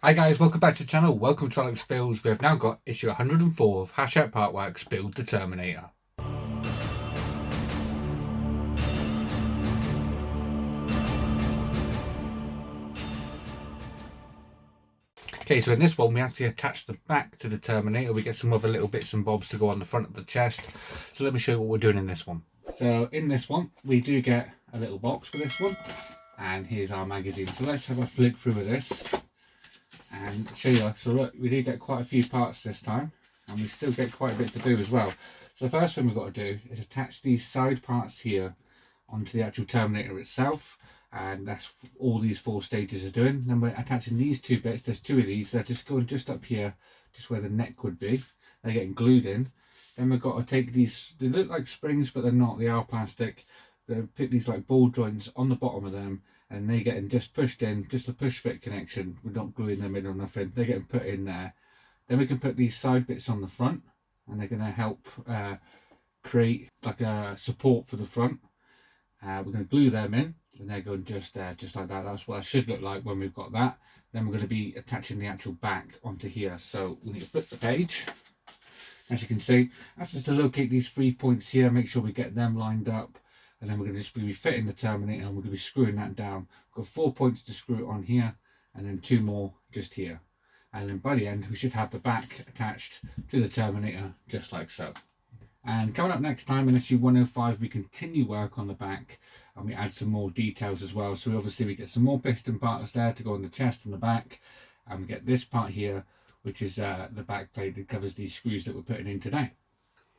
Hi guys, welcome back to the channel. Welcome to Alex Builds. We have now got issue 104 of Hachette Partworks Build the Terminator. Okay, so in this one we actually attach the back to the Terminator. We get some other little bits and bobs to go on the front of the chest. So let me show you what we're doing in this one. So in this one we do get a little box for this one, and here's our magazine. So let's have a flick through of this and show you. So look, we do get quite a few parts this time, and we still get quite a bit to do as well. So the first thing we've got to do is attach these side parts here onto the actual Terminator itself, and that's all these 4 stages are doing. Then we're attaching these 2 bits. There's 2 of these. They're just going just up here, just where the neck would be. They're getting glued in. Then we've got to take these, they look like springs but they're not, they are plastic. Put these like ball joints on the bottom of them, and they're getting just pushed in, just a push fit connection. We're not gluing them in or nothing. They're getting put in there. Then we can put these side bits on the front, and they're going to help create like a support for the front. We're going to glue them in, and they're going just there, just like that. That's what it should look like when we've got that. Then we're going to be attaching the actual back onto here. So we need to flip the page. As you can see, that's just to locate these 3 points here, make sure we get them lined up. And then we're going to just be fitting the Terminator, and we're going to be screwing that down. We've got 4 points to screw it on here, and then 2 more just here. And then by the end, we should have the back attached to the Terminator, just like so. And coming up next time in issue 105, we continue work on the back, and we add some more details as well. So obviously we get some more piston parts there to go on the chest and the back, and we get this part here, which is the back plate that covers these screws that we're putting in today.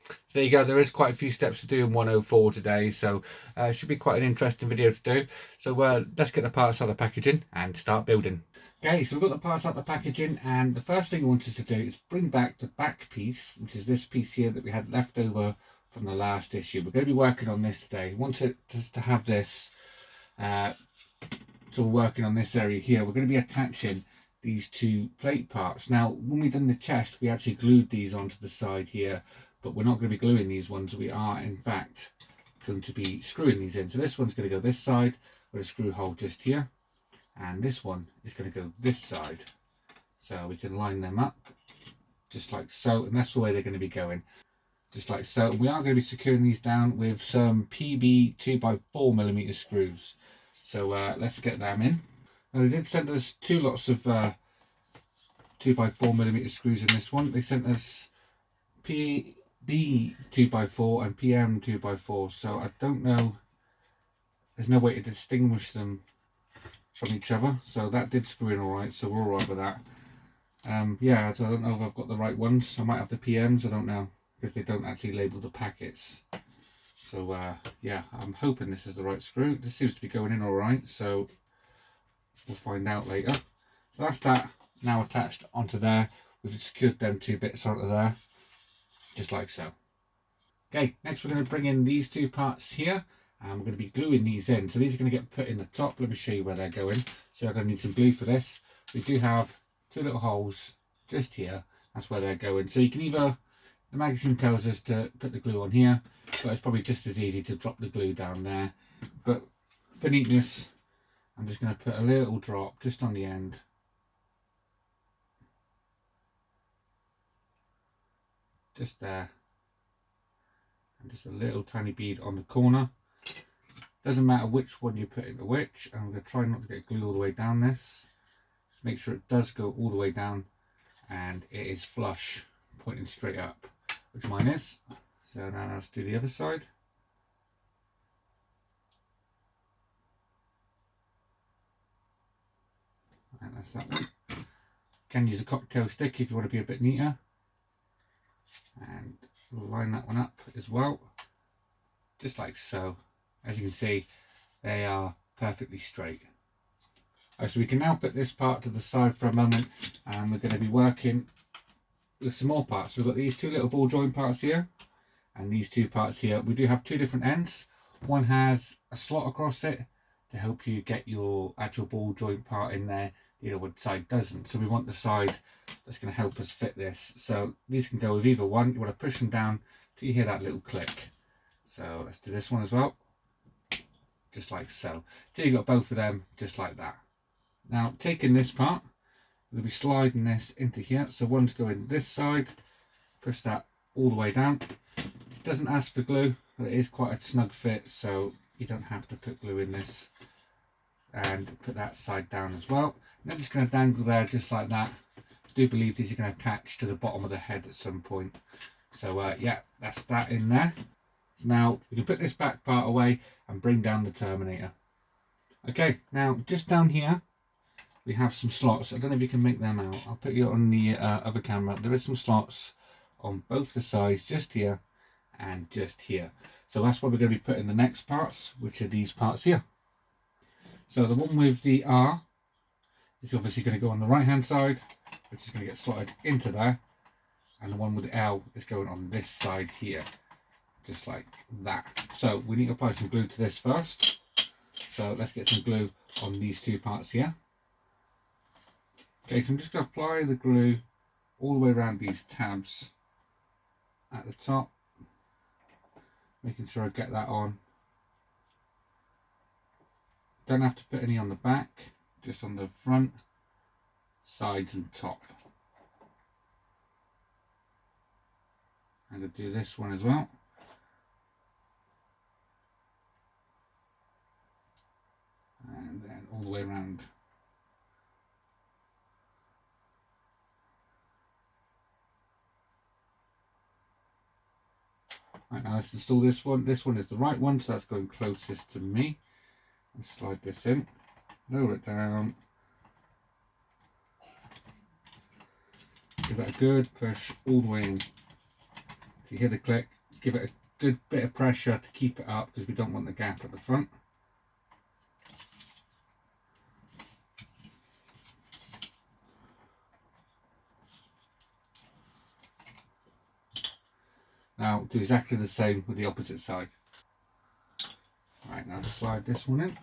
So there you go, there is quite a few steps to do in 104 today, so it should be quite an interesting video to do. So let's get the parts out of the packaging and start building. Okay, so we've got the parts out of the packaging, and the first thing I wanted to do is bring back the back piece, which is this piece here that we had left over from the last issue. We're going to be working on this today. We want it just to have this, so we're working on this area here. We're going to be attaching these 2 plate parts. Now, when we've done the chest, we actually glued these onto the side here, but we're not going to be gluing these ones. We are, in fact, going to be screwing these in. So this one's going to go this side with a screw hole just here, and this one is going to go this side. So we can line them up just like so, and that's the way they're going to be going, just like so. We are going to be securing these down with some PB 2x4mm screws. So let's get them in. Now, they did send us 2 lots of 2x4mm screws in this one. They sent us PB 2x4 and PM 2x4, so I don't know, there's no way to distinguish them from each other. So that did screw in alright, so we're alright with that. Yeah, so I don't know if I've got the right ones. I might have the PMs, I don't know, because they don't actually label the packets. So yeah, I'm hoping this is the right screw. This seems to be going in alright, so we'll find out later. So that's that now attached onto there. We've secured them 2 bits onto there, just like so. Okay, next we're going to bring in these 2 parts here, and we're going to be gluing these in. So these are going to get put in the top. Let me show you where they're going. So you're going to need some glue for this. We do have 2 little holes just here. That's where they're going. So you can either, the magazine tells us to put the glue on here, but it's probably just as easy to drop the glue down there. But for neatness, I'm just going to put a little drop just on the end. Just there. And just a little tiny bead on the corner. Doesn't matter which one you put into which. I'm going to try not to get glue all the way down this. Just make sure it does go all the way down and it is flush, pointing straight up, which mine is. So now let's do the other side. And that's that one. You can use a cocktail stick if you want to be a bit neater. And we'll line that one up as well, just like so. As you can see, they are perfectly straight. So we can now put this part to the side for a moment, and we're going to be working with some more parts. We've got these 2 little ball joint parts here, and these 2 parts here. We do have 2 different ends. One has a slot across it to help you get your actual ball joint part in there. The other side doesn't. So we want the side that's going to help us fit this. So these can go with either one. You want to push them down till you hear that little click. So let's do this one as well, just like so. Till you got both of them, just like that. Now taking this part, we'll be sliding this into here. So one's going this side, push that all the way down. It doesn't ask for glue, but it is quite a snug fit, so you don't have to put glue in this. And put that side down as well. And I'm just going to dangle there just like that. I do believe these are going to attach to the bottom of the head at some point. So yeah, that's that in there. So now we can put this back part away and bring down the Terminator. Okay, now just down here we have some slots. I don't know if you can make them out. I'll put you on the other camera. There is some slots on both the sides, just here and just here. So that's where we're going to be putting the next parts, which are these parts here. So the one with the R is obviously going to go on the right hand side, which is going to get slotted into there. And the one with the L is going on this side here, just like that. So we need to apply some glue to this first. So let's get some glue on these two parts here. Okay, so I'm just going to apply the glue all the way around these tabs at the top, making sure I get that on. Don't have to put any on the back, just on the front, sides and top. I'm going to do this one as well. And then all the way around. Right, now let's install this one. This one is the right one, so that's going closest to me. Let's slide this in, lower it down, give it a good push all the way in. So you hear the click, give it a good bit of pressure to keep it up because we don't want the gap at the front. Now do exactly the same with the opposite side. Right, now to slide this one in.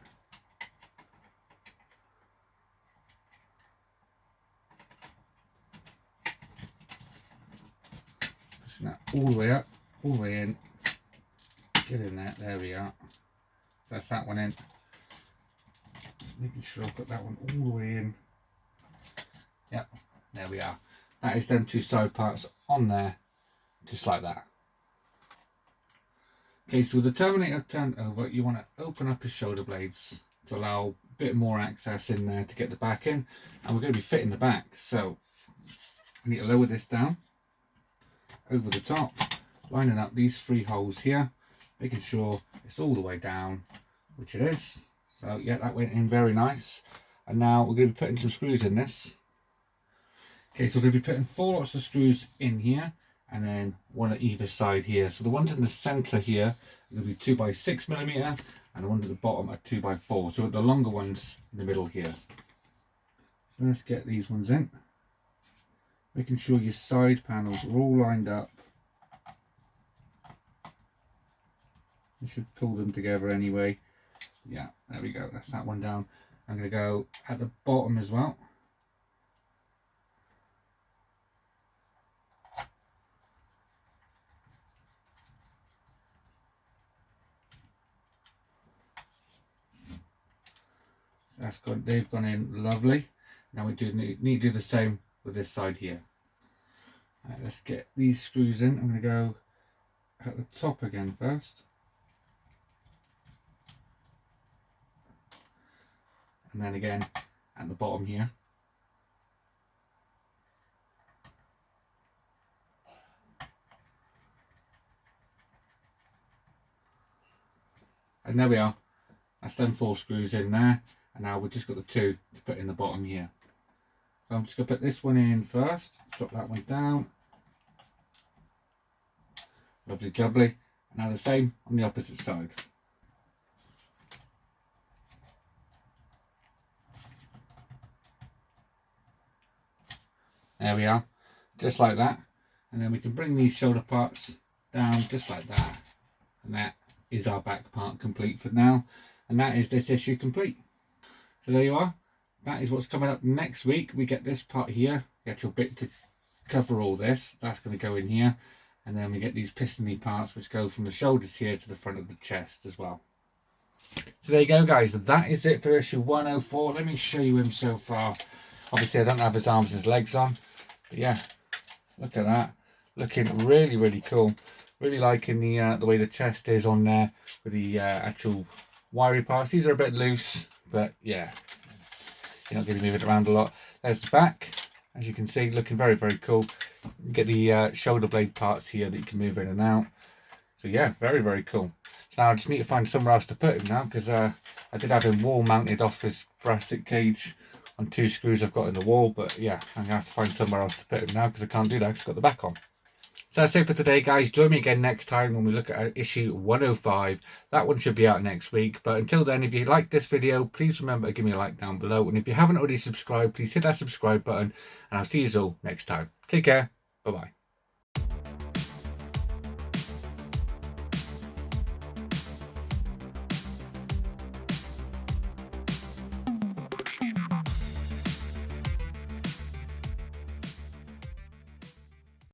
Pushing that all the way up, all the way in. Get in there, there we are. So that's that one in. Just making sure I put that one all the way in. Yep, there we are. That is them two side parts on there, just like that. Okay, so with the Terminator turned over, you want to open up his shoulder blades to allow a bit more access in there to get the back in. And we're going to be fitting the back, so we need to lower this down over the top, lining up these three holes here, making sure it's all the way down, which it is. So yeah, that went in very nice. And now we're going to be putting some screws in this. Okay, so we're going to be putting 4 lots of screws in here, and then one at either side here. So the ones in the center here are going to be 2x6mm, and the ones at the bottom are 2x4. So the longer ones in the middle here. So let's get these ones in, making sure your side panels are all lined up. You should pull them together anyway. Yeah, there we go. That's that one down. I'm going to go at the bottom as well. That's gone, they've gone in lovely. Now we do need to do the same with this side here. Right, let's get these screws in. I'm going to go at the top again first. And then again at the bottom here. And there we are. That's them 4 screws in there. And now we've just got the 2 to put in the bottom here. So I'm just going to put this one in first, drop that one down. Lovely jubbly. And now the same on the opposite side. There we are, just like that. And then we can bring these shoulder parts down just like that. And that is our back part complete for now. And that is this issue complete. So there you are. That is what's coming up next week. We get this part here, the actual bit to cover all this. That's going to go in here. And then we get these pistony parts which go from the shoulders here to the front of the chest as well. So there you go, guys. That is it for issue 104. Let me show you him so far. Obviously I don't have his arms and his legs on, but yeah, look at that, looking really, really cool. Really liking the way the chest is on there with the actual wiry parts. These are a bit loose, but yeah, you're not going to move it around a lot. There's the back, as you can see, looking very, very cool. You get the shoulder blade parts here that you can move in and out. So yeah, very, very cool. So now I just need to find somewhere else to put him now, because I did have him wall mounted off this thoracic cage on 2 screws I've got in the wall, but yeah, I'm going to have to find somewhere else to put him now, because I can't do that because I've got the back on. So that's it for today, guys. Join me again next time when we look at issue 105. That one should be out next week. But until then, if you like this video, please remember to give me a like down below. And if you haven't already subscribed, please hit that subscribe button. And I'll see you all next time. Take care. Bye-bye.